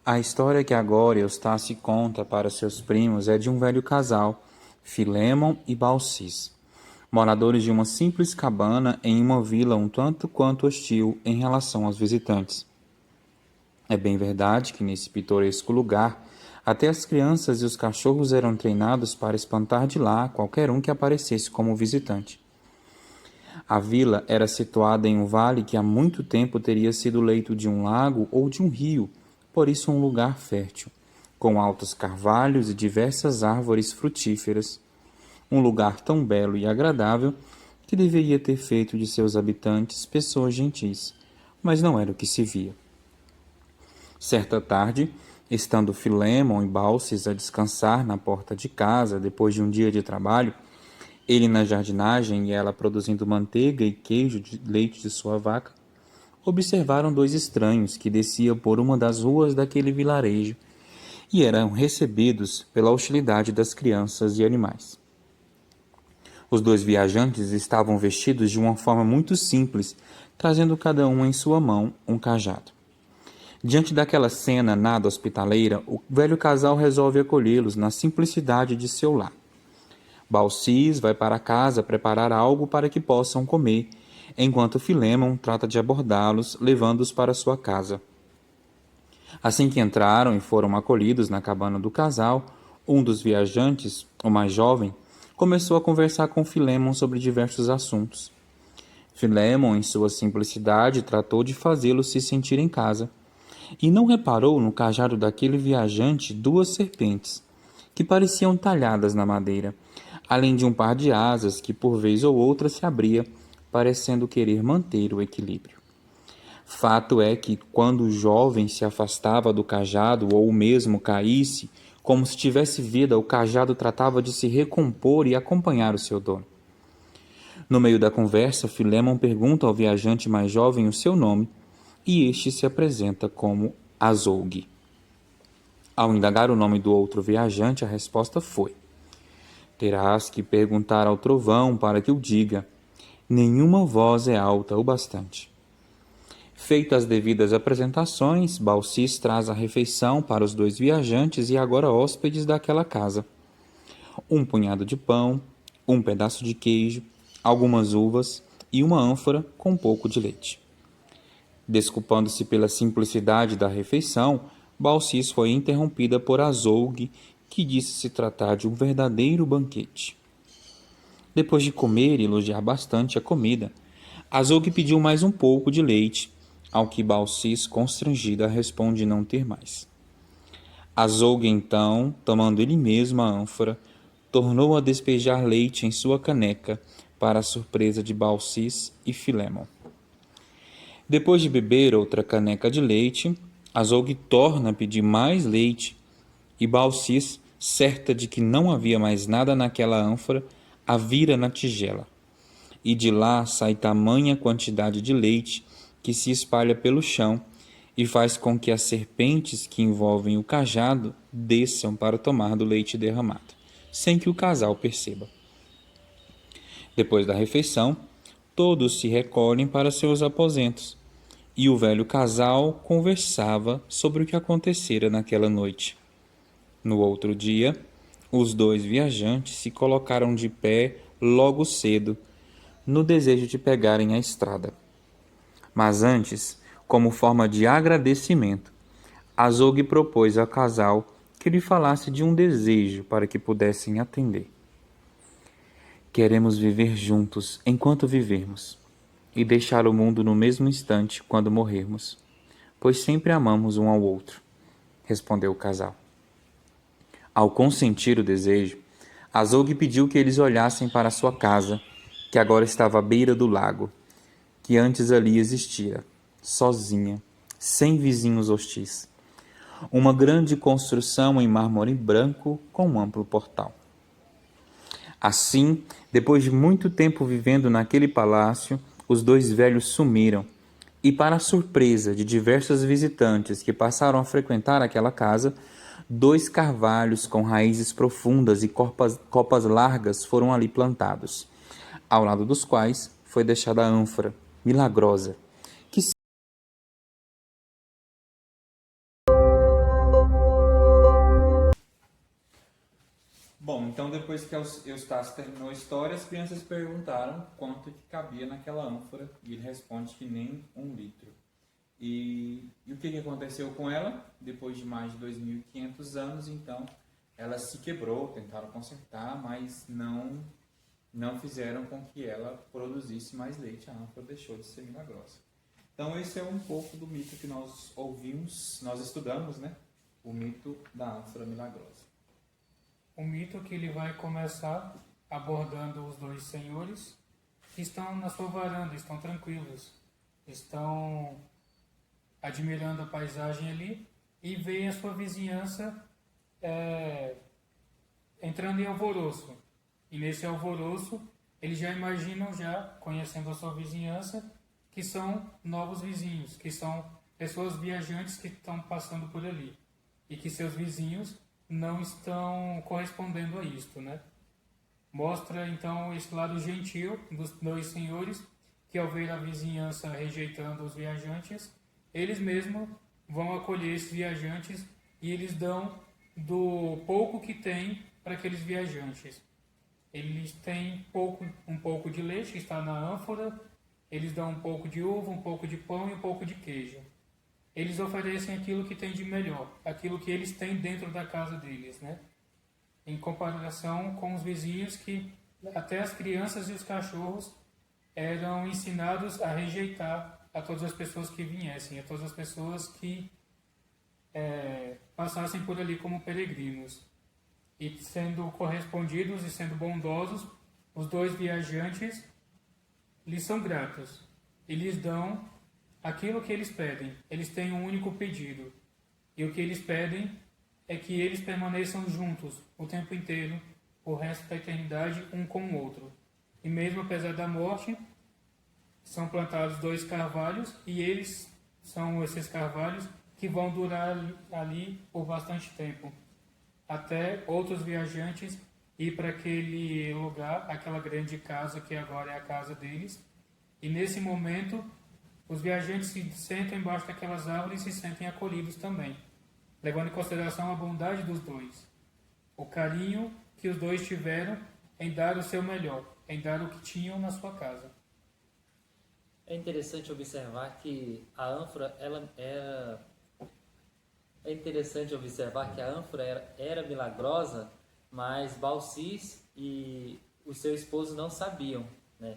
A história que agora Eustácio conta para seus primos é de um velho casal, Filémon e Baucis, moradores de uma simples cabana em uma vila um tanto quanto hostil em relação aos visitantes. É bem verdade que nesse pitoresco lugar, até as crianças e os cachorros eram treinados para espantar de lá qualquer um que aparecesse como visitante. A vila era situada em um vale que há muito tempo teria sido leito de um lago ou de um rio, por isso um lugar fértil, com altos carvalhos e diversas árvores frutíferas. Um lugar tão belo e agradável que deveria ter feito de seus habitantes pessoas gentis, mas não era o que se via. Certa tarde, estando Filémon e Baucis a descansar na porta de casa depois de um dia de trabalho, ele na jardinagem e ela produzindo manteiga e queijo de leite de sua vaca, observaram dois estranhos que desciam por uma das ruas daquele vilarejo e eram recebidos pela hostilidade das crianças e animais. Os dois viajantes estavam vestidos de uma forma muito simples, trazendo cada um em sua mão um cajado. Diante daquela cena nada hospitaleira, o velho casal resolve acolhê-los na simplicidade de seu lar. Baucis vai para casa preparar algo para que possam comer, enquanto Filémon trata de abordá-los, levando-os para sua casa. Assim que entraram e foram acolhidos na cabana do casal, um dos viajantes, o mais jovem, começou a conversar com Filémon sobre diversos assuntos. Filémon, em sua simplicidade, tratou de fazê-lo se sentir em casa, e não reparou no cajado daquele viajante duas serpentes, que pareciam talhadas na madeira, além de um par de asas que por vez ou outra se abria, parecendo querer manter o equilíbrio. Fato é que, quando o jovem se afastava do cajado ou mesmo caísse, como se tivesse vida, o cajado tratava de se recompor e acompanhar o seu dono. No meio da conversa, Filémon pergunta ao viajante mais jovem o seu nome, e este se apresenta como Azougue. Ao indagar o nome do outro viajante, a resposta foi: terás que perguntar ao trovão para que o diga. Nenhuma voz é alta o bastante. Feitas as devidas apresentações, Baucis traz a refeição para os dois viajantes e agora hóspedes daquela casa. Um punhado de pão, um pedaço de queijo, algumas uvas e uma ânfora com um pouco de leite. Desculpando-se pela simplicidade da refeição, Baucis foi interrompida por Azougue, que disse se tratar de um verdadeiro banquete. Depois de comer e elogiar bastante a comida, Azougue pediu mais um pouco de leite, ao que Baucis, constrangida, responde não ter mais. Azougue, então, tomando ele mesmo a ânfora, tornou a despejar leite em sua caneca, para a surpresa de Baucis e Filémon. Depois de beber outra caneca de leite, Azougue torna a pedir mais leite, e Baucis, certa de que não havia mais nada naquela ânfora, a vira na tigela. E de lá sai tamanha quantidade de leite que se espalha pelo chão e faz com que as serpentes que envolvem o cajado desçam para tomar do leite derramado, sem que o casal perceba. Depois da refeição, todos se recolhem para seus aposentos, e o velho casal conversava sobre o que acontecera naquela noite. No outro dia, os dois viajantes se colocaram de pé logo cedo, no desejo de pegarem a estrada. Mas antes, como forma de agradecimento, Azougue propôs ao casal que lhe falasse de um desejo para que pudessem atender. Queremos viver juntos enquanto vivermos, e deixar o mundo no mesmo instante quando morrermos, pois sempre amamos um ao outro, respondeu o casal. Ao consentir o desejo, Azougue pediu que eles olhassem para sua casa, que agora estava à beira do lago, que antes ali existira, sozinha, sem vizinhos hostis. Uma grande construção em mármore branco com um amplo portal. Assim, depois de muito tempo vivendo naquele palácio, os dois velhos sumiram, e para a surpresa de diversos visitantes que passaram a frequentar aquela casa, dois carvalhos com raízes profundas e copas largas foram ali plantados, ao lado dos quais foi deixada a ânfora, milagrosa, que Bom, então depois que Eustácio terminou a história, as crianças perguntaram quanto que cabia naquela ânfora e ele responde que nem 1 litro. E o que, que aconteceu com ela? Depois de mais de 2.500 anos, então, ela se quebrou, tentaram consertar, mas não fizeram com que ela produzisse mais leite, a ânfora deixou de ser milagrosa. Então esse é um pouco do mito que nós ouvimos, nós estudamos, né? O mito da ânfora milagrosa. O mito que ele vai começar abordando os dois senhores que estão na sua varanda, estão tranquilos, estão admirando a paisagem ali e veem a sua vizinhança entrando em alvoroço. E nesse alvoroço, eles já imaginam, já conhecendo a sua vizinhança, que são novos vizinhos, que são pessoas viajantes que estão passando por ali. E que seus vizinhos não estão correspondendo a isto, né? Mostra, então, esse lado gentil dos dois senhores, que ao ver a vizinhança rejeitando os viajantes, eles mesmos vão acolher esses viajantes e eles dão do pouco que tem para aqueles viajantes. Eles têm um pouco de leite que está na ânfora, eles dão um pouco de uva, um pouco de pão e um pouco de queijo. Eles oferecem aquilo que tem de melhor, aquilo que eles têm dentro da casa deles, né? Em comparação com os vizinhos que até as crianças e os cachorros eram ensinados a rejeitar a todas as pessoas que viessem, a todas as pessoas que passassem por ali como peregrinos. E sendo correspondidos e sendo bondosos, os dois viajantes lhes são gratos e lhes dão aquilo que eles pedem. Eles têm um único pedido. E o que eles pedem é que eles permaneçam juntos o tempo inteiro, o resto da eternidade, um com o outro. E mesmo apesar da morte, são plantados 2 carvalhos e eles são esses carvalhos que vão durar ali por bastante tempo, até outros viajantes ir para aquele lugar, aquela grande casa que agora é a casa deles. E nesse momento, os viajantes se sentam embaixo daquelas árvores e se sentem acolhidos também, levando em consideração a bondade dos dois, o carinho que os dois tiveram em dar o seu melhor, em dar o que tinham na sua casa. É interessante observar que a ânfora, era milagrosa, mas Balsis e o seu esposo não sabiam, né?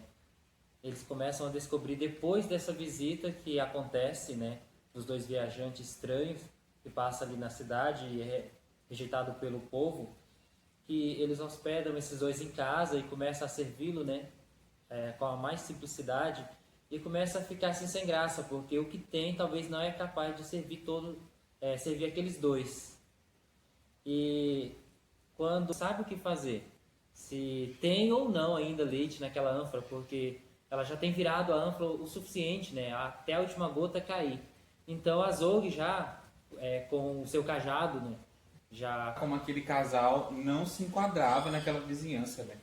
Eles começam a descobrir depois dessa visita que acontece, né, dos 2 viajantes estranhos que passam ali na cidade e é rejeitado pelo povo, que eles hospedam esses 2 em casa e começam a servi-lo, né, com a mais simplicidade, e começa a ficar assim sem graça, porque o que tem talvez não é capaz de servir aqueles 2. E quando sabe o que fazer, se tem ou não ainda leite naquela ânfora, porque ela já tem virado a ânfora o suficiente, né, até a última gota cair. Então Azog já, com o seu cajado, né, já... Como aquele casal não se enquadrava naquela vizinhança, né?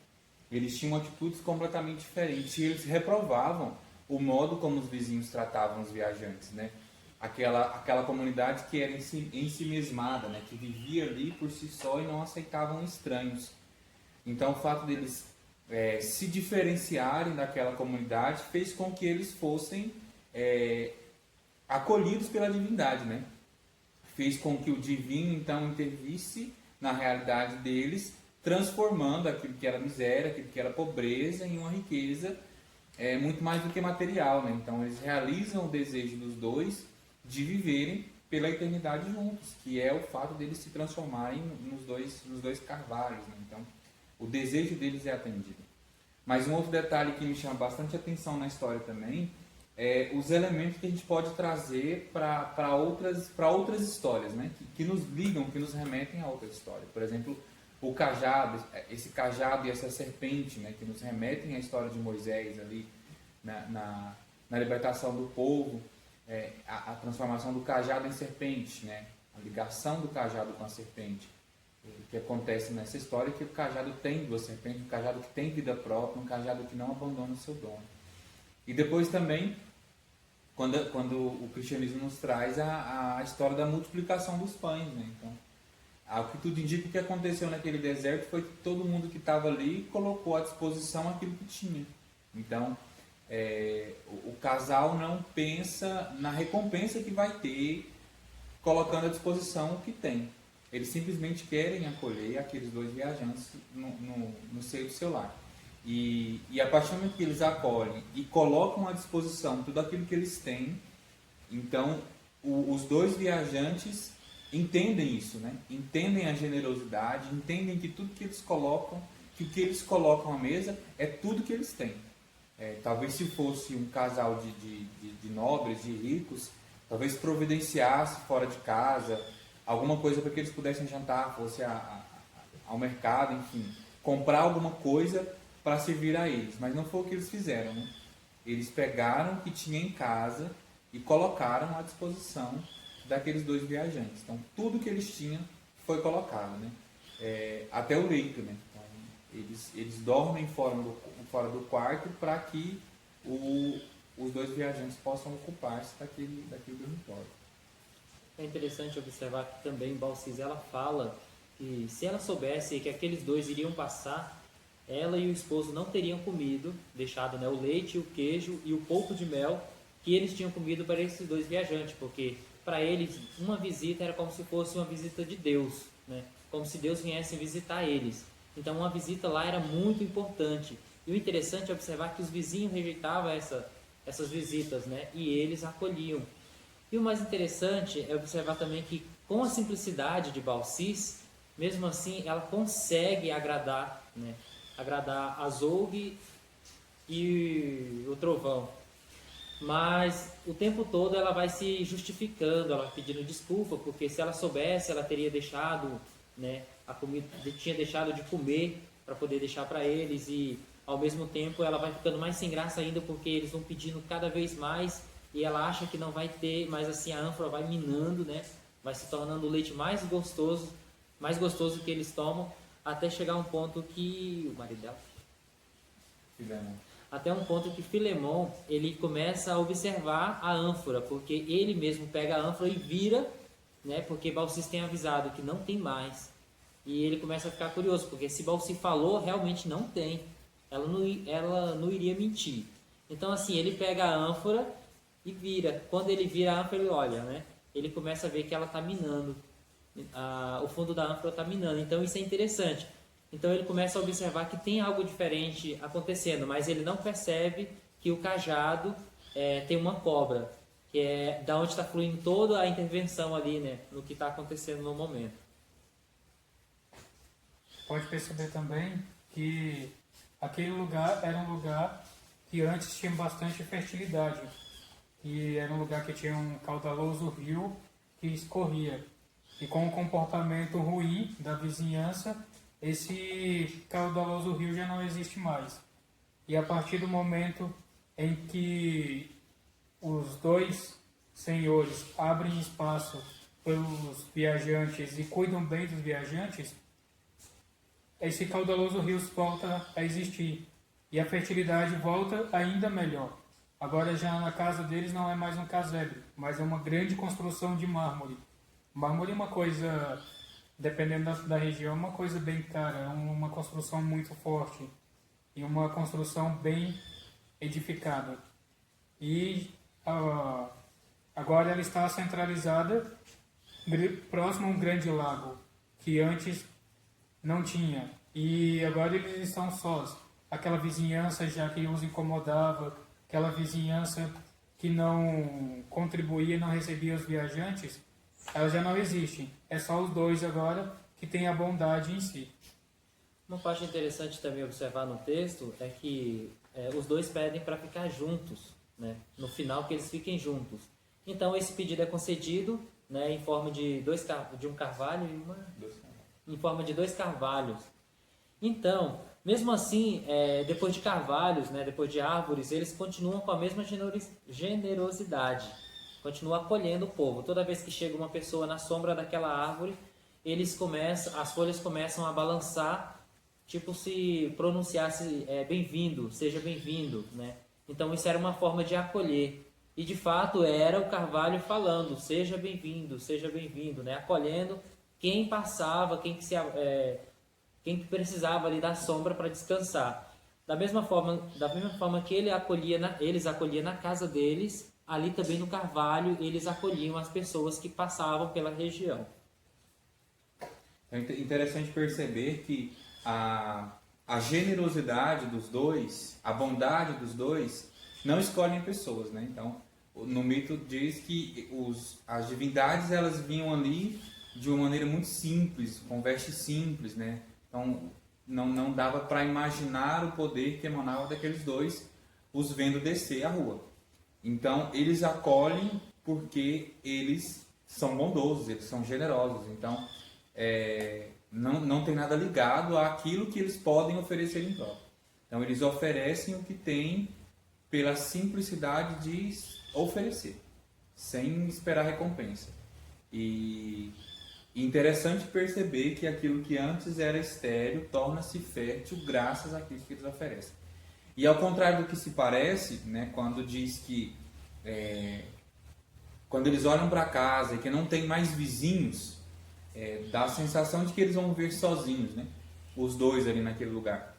Eles tinham atitudes completamente diferentes e eles reprovavam o modo como os vizinhos tratavam os viajantes, né? Aquela comunidade que era ensimismada, né? Que vivia ali por si só e não aceitavam estranhos. Então o fato deles se diferenciarem daquela comunidade fez com que eles fossem acolhidos pela divindade, né? Fez com que o divino então intervisse na realidade deles, transformando aquilo que era miséria, aquilo que era pobreza, em uma riqueza muito mais do que material, né? Então eles realizam o desejo dos 2 de viverem pela eternidade juntos, que é o fato deles se transformarem nos dois carvalhos, né? Então o desejo deles é atendido. Mas um outro detalhe que me chama bastante atenção na história também é os elementos que a gente pode trazer para outras histórias, né? Que nos ligam, que nos remetem a outra história. Por exemplo, o cajado, esse cajado e essa serpente, né? Que nos remetem à história de Moisés ali na libertação do povo, a transformação do cajado em serpente, né? A ligação do cajado com a serpente. O que acontece nessa história é que o cajado tem 2 serpentes, um cajado que tem vida própria, um cajado que não abandona o seu dono. E depois também, quando o cristianismo nos traz a história da multiplicação dos pães, né? Então, Ao que tudo indica, o que aconteceu naquele deserto foi que todo mundo que estava ali colocou à disposição aquilo que tinha. Então, o casal não pensa na recompensa que vai ter colocando à disposição o que tem. Eles simplesmente querem acolher aqueles dois viajantes no seio do seu lar. E a partir do momento que eles acolhem e colocam à disposição tudo aquilo que eles têm, então os dois viajantes entendem isso, né? Entendem a generosidade, entendem que tudo que eles colocam, que o que eles colocam à mesa é tudo que eles têm. Talvez se fosse um casal de nobres, de ricos, talvez providenciasse fora de casa alguma coisa para que eles pudessem jantar, fosse ao mercado, enfim, comprar alguma coisa para servir a eles. Mas não foi o que eles fizeram, né? Eles pegaram o que tinha em casa e colocaram à disposição daqueles dois viajantes. Então, tudo que eles tinham foi colocado, né? Até o leito, né? Então, eles dormem fora do quarto para que os dois viajantes possam ocupar-se daquele dormitório. É interessante observar que também Balsis ela fala que se ela soubesse que aqueles dois iriam passar, ela e o esposo não teriam comido, deixado, né, o leite, o queijo e o pouco de mel que eles tinham comido para esses dois viajantes, porque para eles uma visita era como se fosse uma visita de Deus, né? Como se Deus viesse visitar eles. Então uma visita lá era muito importante. E o interessante é observar que os vizinhos rejeitavam essas visitas, né? E eles acolhiam. E o mais interessante é observar também que com a simplicidade de Balsis, mesmo assim ela consegue agradar, né? Agradar Azougue e o Trovão. Mas o tempo todo ela vai se justificando, ela vai pedindo desculpa, porque se ela soubesse, ela teria deixado, né, a comida, tinha deixado de comer para poder deixar para eles, e ao mesmo tempo ela vai ficando mais sem graça ainda, porque eles vão pedindo cada vez mais e ela acha que não vai ter, mas assim a ânfora vai minando, né, vai se tornando o leite mais gostoso que eles tomam, até chegar a um ponto que o marido dela... Até um ponto que Filemon, ele começa a observar a ânfora, porque ele mesmo pega a ânfora e vira, né, porque Balsis tem avisado que não tem mais. E ele começa a ficar curioso, porque se Balsis falou, realmente não tem. Ela não iria mentir. Então assim, ele pega a ânfora e vira. Quando ele vira a ânfora, ele olha, né? Ele começa a ver que ela está minando. O fundo da ânfora está minando. Então isso é interessante. Então ele começa a observar que tem algo diferente acontecendo, mas ele não percebe que o cajado tem uma cobra, que é da onde está fluindo toda a intervenção ali, né, no que está acontecendo no momento. Pode perceber também que aquele lugar era um lugar que antes tinha bastante fertilidade, e era um lugar que tinha um caudaloso rio que escorria, e com o comportamento ruim da vizinhança, esse caudaloso rio já não existe mais. E a partir do momento em que os dois senhores abrem espaço pelos viajantes e cuidam bem dos viajantes, esse caudaloso rio volta a existir e a fertilidade volta ainda melhor. Agora já na casa deles não é mais um casebre, mas é uma grande construção de mármore. Mármore é uma coisa, dependendo da região, uma coisa bem cara, é uma construção muito forte e uma construção bem edificada. E agora ela está centralizada próximo a um grande lago, que antes não tinha. E agora eles estão sós. Aquela vizinhança já que os incomodava, aquela vizinhança que não contribuía, não recebia os viajantes, ela já não existe. É só os dois agora que têm a bondade em si. Uma parte interessante também observar no texto é que os dois pedem para ficar juntos, né? No final que eles fiquem juntos. Então esse pedido é concedido, né, em forma de um carvalho e em forma de 2 carvalhos. Então, mesmo assim, depois de carvalhos, né, depois de árvores, eles continuam com a mesma generosidade, continuam acolhendo o povo. Toda vez que chega uma pessoa na sombra daquela árvore, as folhas começam a balançar, tipo se pronunciasse bem-vindo, seja bem-vindo, né? Então isso era uma forma de acolher. E de fato era o carvalho falando, seja bem-vindo, né? Acolhendo quem passava, quem precisava ali da sombra para descansar. Da mesma forma que eles acolhiam na casa deles, ali também no Carvalho eles acolhiam as pessoas que passavam pela região. É interessante perceber que a generosidade dos dois, a bondade dos dois, não escolhem pessoas, né? Então, no mito diz que as divindades elas vinham ali de uma maneira muito simples, com vestes simples, né? Então, não dava para imaginar o poder que emanava daqueles dois, os vendo descer a rua. Então, eles acolhem porque eles são bondosos, eles são generosos. Então, não tem nada ligado àquilo que eles podem oferecer em troca. Então, eles oferecem o que têm pela simplicidade de oferecer, sem esperar recompensa. E interessante perceber que aquilo que antes era estéril torna-se fértil graças àquilo que eles oferecem. E ao contrário do que se parece, né, quando diz que quando eles olham para casa e que não tem mais vizinhos, dá a sensação de que eles vão viver sozinhos, né? Os dois ali naquele lugar.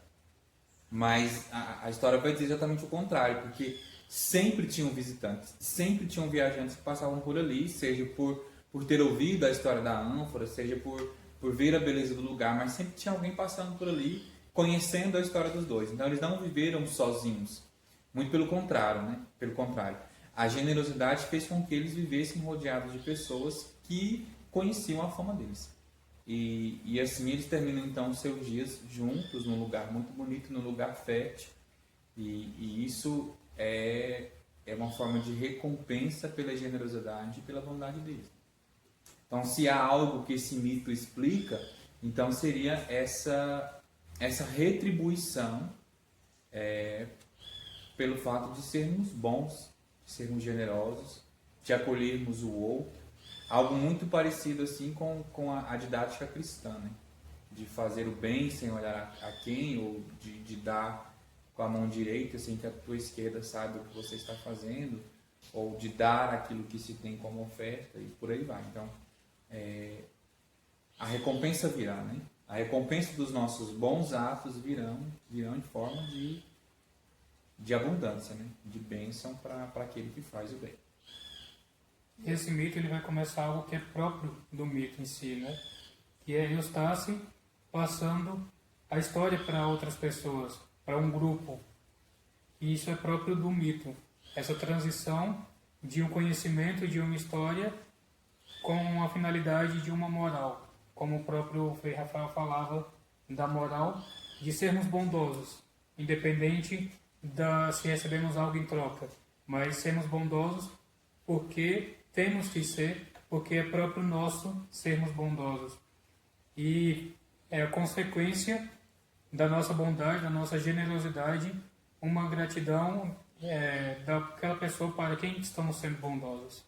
Mas a história vai dizer exatamente o contrário, porque sempre tinham visitantes, sempre tinham viajantes que passavam por ali, seja por ter ouvido a história da ânfora, seja por ver a beleza do lugar, mas sempre tinha alguém passando por ali, conhecendo a história dos dois. Então eles não viveram sozinhos, muito pelo contrário, né? Pelo contrário, a generosidade fez com que eles vivessem rodeados de pessoas que conheciam a fama deles. E assim eles terminam então seus dias juntos, num lugar muito bonito, num lugar fértil. E isso é uma forma de recompensa pela generosidade e pela bondade deles. Então, se há algo que esse mito explica, então seria essa retribuição pelo fato de sermos bons, de sermos generosos, de acolhermos o outro. Algo muito parecido assim com a didática cristã, né? De fazer o bem sem olhar a quem, ou de dar com a mão direita sem que a tua esquerda saiba o que você está fazendo, ou de dar aquilo que se tem como oferta, e por aí vai. Então, a recompensa virá, né? A recompensa dos nossos bons atos virão em forma de abundância, né? De bênção para aquele que faz o bem. Esse mito ele vai começar algo que é próprio do mito em si, né? Que é Eustácio passando a história para outras pessoas, para um grupo. E isso é próprio do mito. Essa transição de um conhecimento, de uma história, com a finalidade de uma moral. Como o próprio Frei Rafael falava da moral de sermos bondosos, independente se recebemos algo em troca. Mas sermos bondosos porque temos que ser, porque é próprio nosso sermos bondosos. E é a consequência da nossa bondade, da nossa generosidade, uma gratidão daquela pessoa para quem estamos sendo bondosos.